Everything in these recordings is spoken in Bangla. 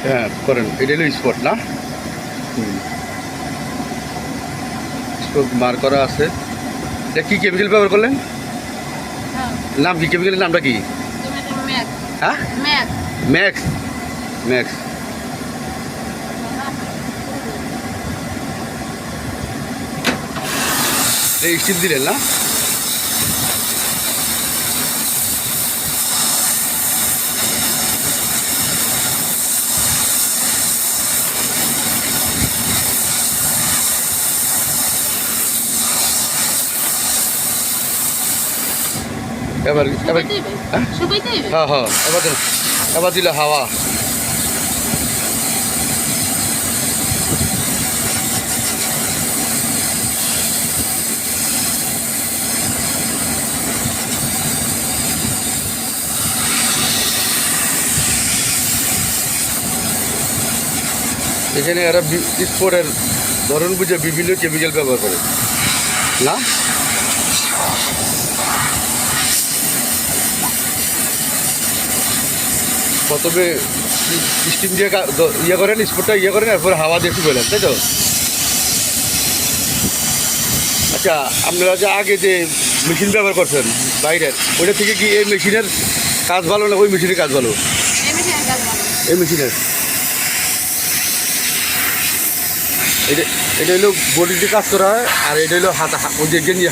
হ্যাঁ করেন, এটা হলো স্পট না? স্পট মার করা আছে। এটা কী কেমিক্যাল ব্যবহার করলেন? নাম কি কেমিক্যালের নামটা কি? হ্যাঁ ম্যাক্স। ম্যাক্স এই স্টিল দিলেন না? এবার এবার হ্যাঁ হ্যাঁ এবার দিলে হাওয়া। এখানে এরা স্পোর্টের ধরন বুঝে বিভিন্ন কেমিক্যাল ব্যবহার করে না? প্রথমে স্টিম দিয়ে ইয়ে করেন, স্পোর্টটা ইয়ে করেন, এরপরে হাওয়া দিয়ে শুকালেন, তাই তো? আচ্ছা, আপনারা যে আগে যে মেশিন ব্যবহার করছেন বাইরের, ওইটা থেকে কি এই মেশিনের কাজ ভালো না ওই মেশিনের কাজ ভালো? এই মেশিনের এটা এটা হলো বডিতে কাজ করা হয়, আর এটা হলো ওই যে গেঞ্জি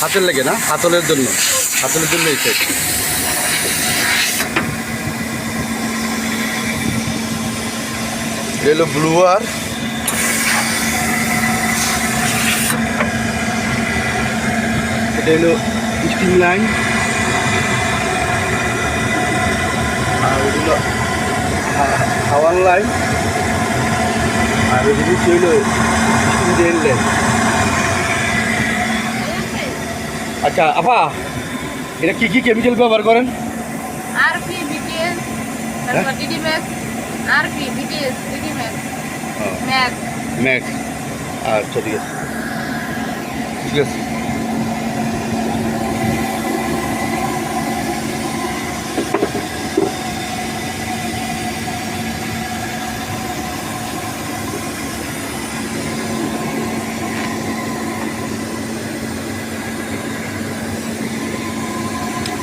হাতের লাগে না, হাতলের জন্য এই সাইড। এটা হলো ব্লুয়ার, এটা হলো স্টিম লাইন, আর ওগুলো হাওয়ার লাইন, আর ওগুলো হইল স্টিম ড্রেন লাইন। আচ্ছা আপা, এটা কি কি কেমিক্যাল ব্যবহার করেন? আরপি বিটিএস, তারপর DD max, RP BTS, DD max, max. Max, আচ্ছা ঠিক আছে ঠিক আছে।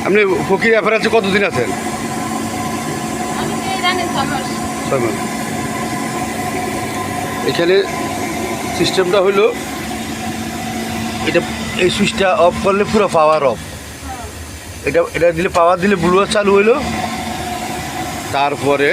আপনি ফকির অ্যাপারেন্সে কতদিন আছেন? আমি তো জানি 6 মাস। 6 মাস। এখানে সিস্টেমটা হলো এটা, এই সুইচটা অফ করলে পুরো পাওয়ার অফ। এটা দিলে পাওয়ার দিলে ব্লুয়ার চালু হইলো, তারপরে